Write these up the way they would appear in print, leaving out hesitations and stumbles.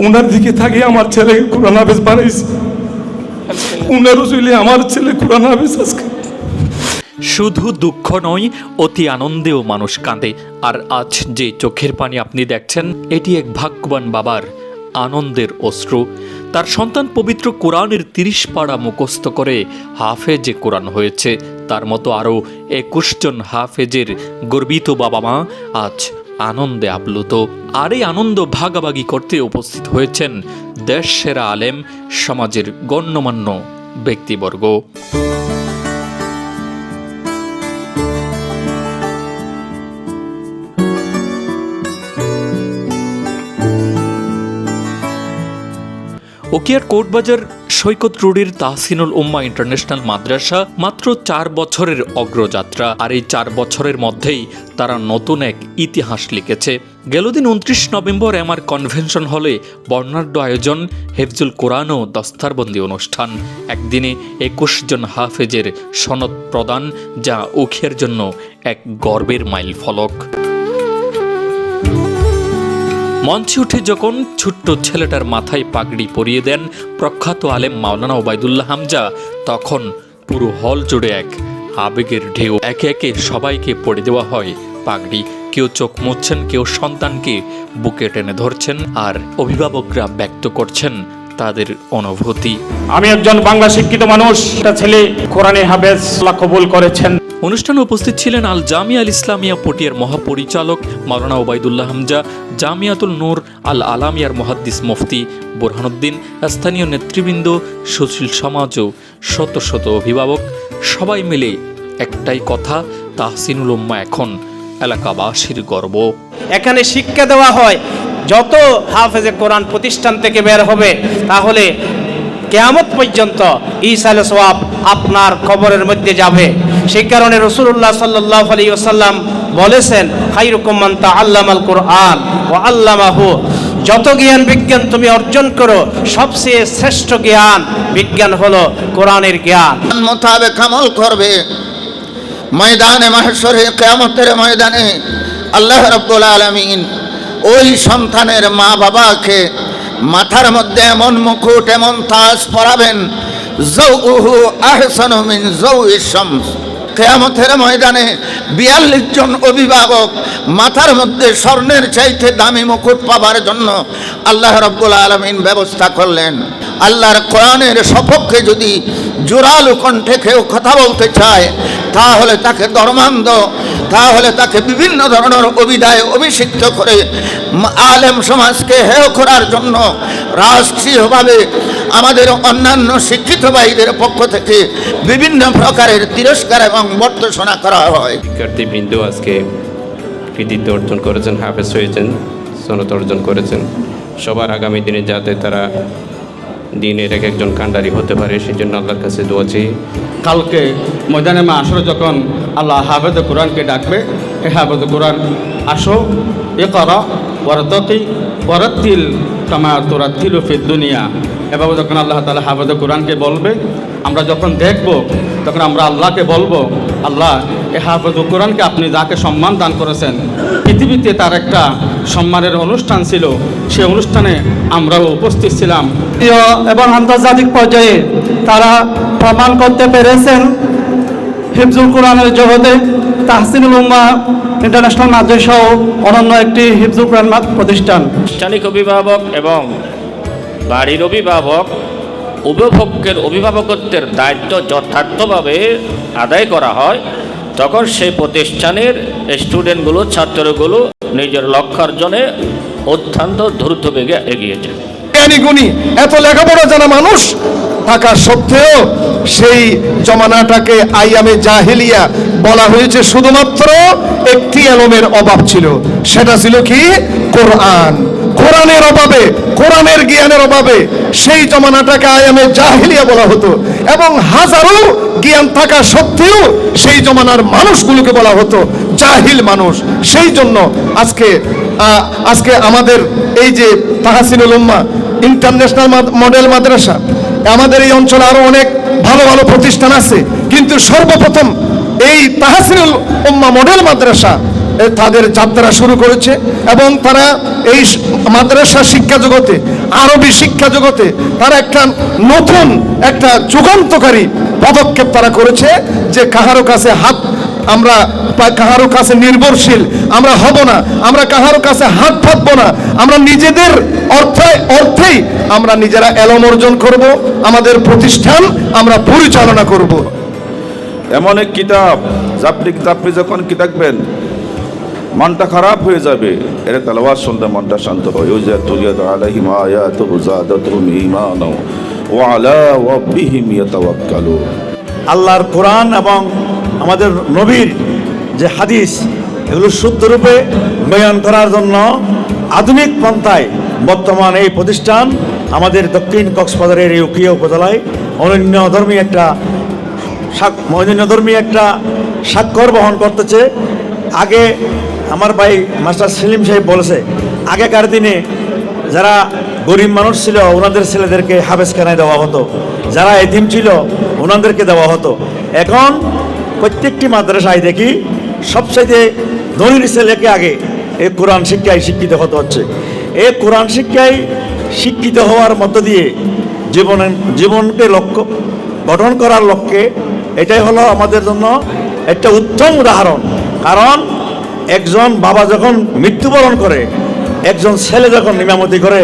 উনার দিকে থাকে আমার ছেলে কোরআন হাফেজ বানাইছে, উনার রসুলে আমার ছেলে কোরআন হাফেজ আজকে। শুধু দুঃখ নয়, অতি আনন্দেও মানুষ কাঁদে। আর আজ যে চোখের পানি আপনি দেখছেন, এটি এক ভাগ্যবান বাবার আনন্দের অশ্রু। তার সন্তান পবিত্র কোরআনের 30 পারা মুখস্থ করে হাফেজে কোরআন হয়েছে। তার মতো আরও 21 জন হাফেজের গর্বিত বাবা মা আজ আনন্দে আপ্লুত। আর এই আনন্দ ভাগাভাগি করতে উপস্থিত হয়েছেন দেশ সেরা আলেম, সমাজের গণ্যমান্য ব্যক্তিবর্গ। উকিয়ার কোর্টবাজার সৈকত রোডের তাহসিনুল উম্মাহ ইন্টারন্যাশনাল মাদ্রাসা মাত্র 4 বছরের অগ্রযাত্রা। আর এই 4 বছরের মধ্যেই তারা নতুন এক ইতিহাস লিখেছে। গেলদিন 29 নভেম্বর এমআর কনভেনশন হলে বর্ণাঢ্য আয়োজন, হেফজুল কোরআন ও দস্তারবন্দি অনুষ্ঠান। একদিনে 21 জন হাফেজের সনদ প্রদান, যা উখিয়ার জন্য এক গর্বের মাইল ফলক। মঞ্চে উঠে যখন ছোট্ট ছেলেটার মাথায় পাগড়ি পরিয়ে দেন প্রখ্যাত আলেম মাওলানা ওবায়দুল্লাহ হামজা, তখন পুরো হল জুড়ে এক আবেগের ঢেউ। একে একে সবাইকে পড়ে দেওয়া হয় পাগড়ি। কেউ চোখ মুছছেন, কেউ সন্তানকে বুকে টেনে ধরছেন, আর অভিভাবকরা ব্যক্ত করছেন তাদের অনুভূতি। আমি একজন বাংলা শিক্ষিত মানুষ, একটা ছেলে কোরআনে হাফেজ আল্লাহ কবুল করেছেন। অনুষ্ঠানে উপস্থিত ছিলেন আল জামিয়া আল ইসলামিয়া পটিয়ার মহাপরিচালক মাওলানা ওবায়দুল্লাহ হামজা, জামিয়াতুল নূর আল আলামিয়ার মুহাদ্দিস মুফতি বুরহানুদ্দিন, স্থানীয় নেতৃবৃন্দ, সুশীল সমাজ ও শত শত অভিভাবক। সবাই মিলে একটাই কথা, তাহসিনুল উম্মাহ এখন এলাকাবাসীর গর্ব। এখানে শিক্ষা দেওয়া হয়, যত হাফেজে কোরআন প্রতিষ্ঠান থেকে বের হবে, তাহলে কিয়ামত পর্যন্ত ঈসাল সওয়াব আপনার কবরের মধ্যে যাবে। সেই কারণে রাসূলুল্লাহ সাল্লাল্লাহু আলাইহি ওয়াসাল্লাম বলেছেন, খায়রুকুম মান তাআল্লামাল কুরআন ওয়া আল্লামাহু। যত জ্ঞান বিজ্ঞান তুমি অর্জন করো, সবচেয়ে শ্রেষ্ঠ জ্ঞান বিজ্ঞান হলো কোরআনের জ্ঞান। মোতাবেক আমল করবে, ময়দানে মাহশরে কিয়ামতের ময়দানে আল্লাহ রাব্বুল আলামিন ওই সন্তানের মা বাবাকে মাথার মধ্যে এমন মুকুট, এমন তাজ পরাবেন, যাওউহু আহসানু মিন যাওইশ শামস। কিয়ামতের ময়দানে 42 জন অভিভাবক মাথার মধ্যে স্বর্ণের চাইতে দামি মুকুট পাবার জন্য আল্লাহ রাব্বুল আলামিন ব্যবস্থা করলেন। আল্লাহর কোরআনের সপক্ষে যদি জোরালো কণ্ঠে কেউ কথা বলতে চায়, তাহলে তাকে ধর্মান্ধ, তাহলে তাকে বিভিন্ন ধরনের অভিধায় অভিষিক্ত করে আলেম সমাজকে হেয় করার জন্য রাষ্ট্রীয়ভাবে আমাদের অন্যান্য শিক্ষিত ভাইদের পক্ষ থেকে বিভিন্ন প্রকারের তিরস্কার এবং বর্জনা করা হয়। শিক্ষার্থীবৃন্দ আজকে কৃতিত্ব অর্জন করেছেন, হাফেজ হয়েছেন, সনদ অর্জন করেছেন। সবার আগামী দিনে যাতে তারা দিনের এক একজন কান্ডারি হতে পারে, সেই জন্য আল্লাহর কাছে দোয়া চাই। কালকে ময়দানে মাহশরে যখন আল্লাহ হাফেজে কোরআনকে ডাকবে, হে হাফেজে কোরআন আসো, ইকরা ওয়ারতাকি ওয়ারাত্তিল কামা তুরাত্তিলু ফিদ দুনিয়া। এভাবে যখন আল্লাহ তাআলা হাফেজে কোরআনকে বলবে, আমরা যখন দেখব, তখন আমরা আল্লাহকে বলবো, আল্লাহ এই হাফেজে কোরআনকে আপনি যাকে সম্মান দান করেছেন, পৃথিবীতে তার একটা সম্মানের অনুষ্ঠান ছিল, সেই অনুষ্ঠানে আমরাও উপস্থিত ছিলাম। এবং আন্তর্জাতিক পর্যায়ে তারা প্রমাণ করতে পেরেছেন হিফজুল কোরআনের জগতে তাহসিনুল উম্মাহ ইন্টারন্যাশনাল মাদ্রাসাও অনন্য একটি হিফজুল কোরআন প্রতিষ্ঠান। আনুষ্ঠানিক অভিভাবক এবং বাড়ির অভিভাবক উভয়পক্ষের অভিভাবকত্বের দায়িত্ব যথার্থভাবে আদায় করা হয়, তখন সেই প্রতিষ্ঠানের স্টুডেন্টগুলো, ছাত্রগুলো নিজের লক্ষ্যার্জনে অত্যন্ত দ্রুত বেগে এগিয়ে যায়। জ্ঞানী গুণী এত লেখাপড়া জানা মানুষ থাকা সত্ত্বেও সেই জমানাটাকে আইয়ামে জাহিলিয়া বলা হয়েছে, শুধুমাত্র একটি এলমের অভাব ছিল। সেটা ছিল কি? কোরআন। কোরআনের অভাবে, কোরআনের জ্ঞানের অভাবে সেই জমানাটাকে আইয়ামে জাহিলিয়া বলা হতো, এবং হাজারো জ্ঞান থাকা সত্ত্বেও সেই জমানার মানুষগুলোকে বলা হতো জাহিল মানুষ। সেই জন্য আজকে আমাদের এই যে তাহসিনুল উম্মাহ ইন্টারন্যাশনাল মডেল মাদ্রাসা, আমাদের এই অঞ্চলে আরো অনেক ভালো ভালো প্রতিষ্ঠান আছে, কিন্তু সর্বপ্রথম এই তাহসিনুল উম্মাহ মডেল মাদ্রাসা তাদের যাত্রা শুরু করেছে এবং তারা এই মাদ্রাসা শিক্ষা জগতে, আরবি শিক্ষা জগতে তারা একটা নতুন একটা যুগান্তকারী পদক্ষেপ তারা করেছে যে কাহারো কাছে আমরা কাহারো কাছে নির্ভরশীল আমরা হব না, আমরা কাহারো কাছে হাত পাতবো না, আমরা নিজেদের অর্থেই আমরা নিজেরা এলম অর্জন করব, আমাদের প্রতিষ্ঠান আমরা পরিচালনা করব। এমন এক কিতাব আপনি যখন কিতাববেন মনটা খারাপ হয়ে যাবে, এর তেলাওয়াত শুনলে মনটা শান্ত হয়। ওয়াজাতুলিয়াত আলাইহিম আয়াতুহু যাদাতুহুম ঈমানা ওয়া আলা রাব্বিহিম ইয়াতাওয়াক্কালুন। আল্লাহর কোরআন এবং আমাদের নবীর যে হাদিস, এগুলো শুদ্ধরূপে বয়ান করার জন্য আধুনিক পন্থায় বর্তমান এই প্রতিষ্ঠান আমাদের দক্ষিণ কক্সবাজারের এই উকিয়া উপজেলায় অনন্যধর্মী একটা স্বাক্ষর বহন করতেছে। আগে আমার ভাই মাস্টার সেলিম সাহেব বলেছে, আগেকার দিনে যারা গরিব মানুষ ছিল ওনাদের ছেলেদেরকে হাফেজখানায় দেওয়া হতো, যারা এতিম ছিল ওনাদেরকে দেওয়া হতো। এখন প্রত্যেকটি মাদ্রাসায় দেখি সবচাইতে ধনীর ছেলেকে আগে এই কোরআন শিক্ষায় শিক্ষিত হতে হচ্ছে। এই কোরআন শিক্ষায় শিক্ষিত হওয়ার মধ্য দিয়ে জীবনকে লক্ষ্য গঠন করার লক্ষ্যে এটাই হলো আমাদের জন্য একটা উত্তম উদাহরণ। কারণ একজন বাবা যখন মৃত্যুবরণ করে, একজন ছেলে যখন ইমামতি করে,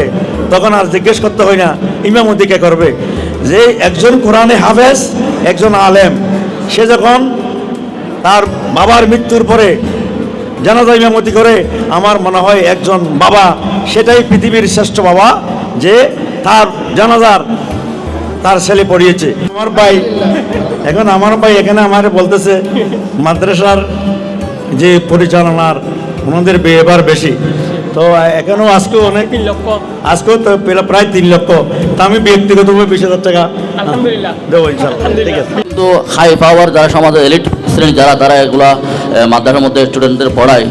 তখন আর জিজ্ঞেস করতে হয় না ইমামতি কে করবে। যে একজন কোরআনে হাফেজ, একজন আলেম, সে যখন তার বাবার মৃত্যুর পরে জানাজা ইমামতি করে, আমার মনে হয় একজন বাবা সেটাই পৃথিবীর শ্রেষ্ঠ বাবা, যে তার জানাজার তার ছেলে পড়িয়েছে। আমার ভাই এখানে আমার বলতেছে মাদ্রাসার যে পরিচালনার ওনাদের ব্যয়ভার বেশি, তো এখানেও আজকেও আজকেও তো প্রায় 3 লক্ষ। তা আমি ব্যক্তিগতভাবে 20,000 টাকা দেবো ইনশাআল্লাহ। ঠিক আছে। কিন্তু হাই পাওয়ার যারা সমাজের এলিট শ্রেণী তারা এগুলা মাদ্রাসার মধ্যে স্টুডেন্টদের পড়ায়।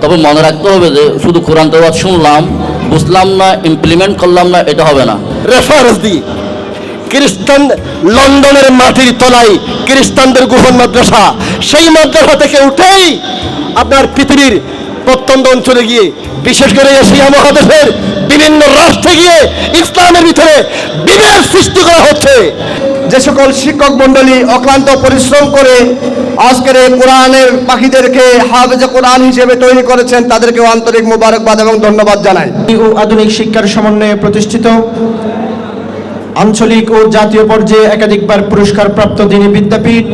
তবে মনে রাখতে হবে যে শুধু কোরআন তেলাওয়াত শুনলাম, বুঝলাম না, ইমপ্লিমেন্ট করলাম না, এটা হবে না। রেফারেন্স দিই, খ্রিস্টান লন্ডনের মাটির তলায় খ্রিস্টানদের গোপন মাদ্রাসা, সেই মাদ্রাসা থেকে উঠেই আপনার পৃথিবীর প্রত্যন্ত অঞ্চলে গিয়ে, বিশেষ করে এশিয়া মহাদেশের বিভিন্ন রাষ্ট্রে গিয়ে ইসলামের ভিতরে বিভেদ সৃষ্টি করা হচ্ছে। যে সকল শিক্ষক মণ্ডলী অক্লান্ত পরিশ্রম করে আজকের এই কোরআনের পাখিদেরকে হাফেজে কোরআন হিসেবে তৈরি করেছেন, তাদেরকেও আন্তরিক মোবারকবাদ এবং ধন্যবাদ জানাই। আধুনিক শিক্ষার সমন্বয়ে প্রতিষ্ঠিত আঞ্চলিক ও জাতীয় পর্যায়ে একাধিকবার পুরস্কার প্রাপ্ত দ্বীনি বিদ্যাপীঠ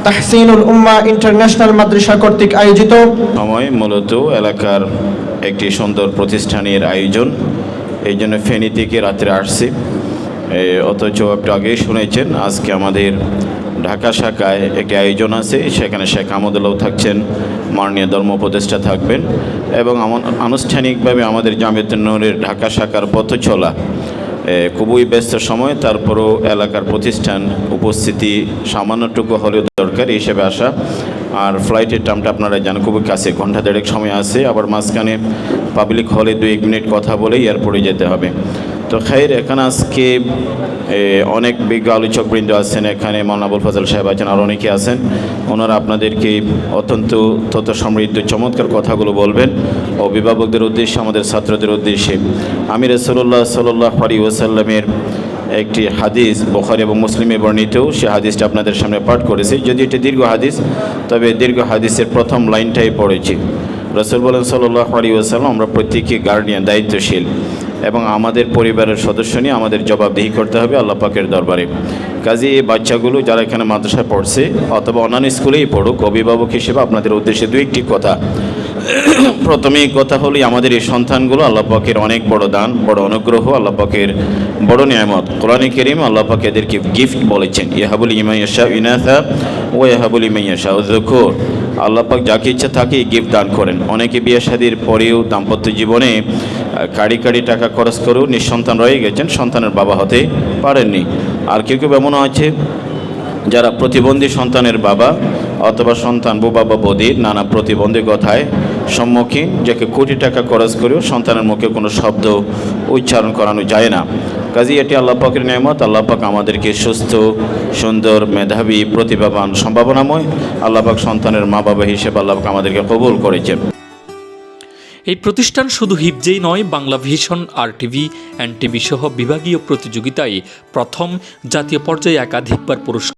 তাহসিনুল উম্মাহ ইন্টারন্যাশনাল মাদ্রাসা কর্তৃক আয়োজিত সময় মূলত এলাকার একটি সুন্দর প্রতিষ্ঠানের আয়োজন, এই জন্য ফেনী থেকে রাত্রে আসছি। অথচ একটু আগেই শুনেছেন আজকে আমাদের ঢাকা শাখায় একটি আয়োজন আছে, সেখানে শেখ আহমদুল্লাহ থাকছেন, মাননীয় ধর্ম উপদেষ্টা থাকবেন এবং আনুষ্ঠানিকভাবে আমাদের জামিয়াতুন নূরের ঢাকা শাখার পথ চলা খুবই ব্যস্ত সময়, তারপরও এলাকার প্রতিষ্ঠান উপস্থিতি সামান্যটুকু হলেও দরকার হিসেবে আসা। আর ফ্লাইটের টাইমটা আপনারা জানেন খুবই কাছে, ঘন্টা 1.5 সময় আছে, আবার মাঝখানে পাবলিক হলে 2-1 মিনিট কথা বলে এয়ারপোর্টে যেতে হবে। তো খাইর এখানে আজকে অনেক বিজ্ঞ আলোচকবৃন্দ আছেন, এখানে মৌলানা আবুল ফজল সাহেব আছেন, আর অনেকে আছেন। ওনারা আপনাদেরকে অত্যন্ত তথ্য সমৃদ্ধ চমৎকার কথাগুলো বলবেন অভিভাবকদের উদ্দেশ্যে, আমাদের ছাত্রদের উদ্দেশ্যে। আমি রাসূলুল্লাহ সাল্লাল্লাহু আলাইহি ওয়াসাল্লামের একটি হাদিস বুখারী এবং মুসলিমে বর্ণিত, সে হাদিসটা আপনাদের সামনে পাঠ করেছি। যদি এটি দীর্ঘ হাদিস, তবে দীর্ঘ হাদিসের প্রথম লাইনটাই পড়েছি। রাসূল বলেন সাল্লাল্লাহু আলাইহি ওয়াসাল্লাম, আমরা প্রত্যেককে গার্ডিয়ান, দায়িত্বশীল, এবং আমাদের পরিবারের সদস্য নিয়ে আমাদের জবাবদিহি করতে হবে আল্লাহ পাকের দরবারে। কাজে এই বাচ্চাগুলো যারা এখানে মাদ্রাসায় পড়ছে অথবা অন্যান্য স্কুলেই পড়ুক, অভিভাবক হিসেবে আপনাদের উদ্দেশ্যে 2-1টি কথা। প্রথমেই কথা হলো, আমাদের এই সন্তানগুলো আল্লাহ পাকের অনেক বড় দান, বড় অনুগ্রহ, আল্লাহ পাকের বড় নিয়ামত। কোরআনে কারীম আল্লাহ পাক এদেরকে গিফট বলেছেন, ইয়াহাবুল লিমান ইয়াশা ইনাসা ওয়া ইয়াহাবুল লিমান ইয়াশা যুকুর। আল্লাহ পাক যাকে ইচ্ছা তাকে গিফট দান করেন। অনেকে বিয়ে শাদীর পরেও দাম্পত্য জীবনে কাড়ি টাকা খরচ করেও নিঃসন্তান রয়ে গেছেন, সন্তানের বাবা হতে পারেননি। আর কেউ এমনও আছে যারা প্রতিবন্ধী সন্তানের বাবা অথবা সন্তান বোবা বা বধির নানা প্রতিবন্ধকতায় সম্মুখীন, যাকে কোটি টাকা খরচ করেও সন্তানের মুখে কোনো শব্দ উচ্চারণ করানো যায় না। কাজী এটি আল্লাহ পাকের নেয়ামত। আল্লাহ পাক আমাদেরকে সুস্থ, সুন্দর, মেধাবী, প্রতিভাবান, সম্ভাবনাময় আল্লাহ পাক সন্তানের মা বাবা হিসেবে আল্লাহ পাক আমাদেরকে কবুল করেছেন। এই প্রতিষ্ঠান শুধু হিফজেই নয়, বাংলা ভিশন, RTV, NTV সহ বিভাগীয় প্রতিযোগিতায় প্রথম, জাতীয় পর্যায়ে একাধিকবার পুরস্কার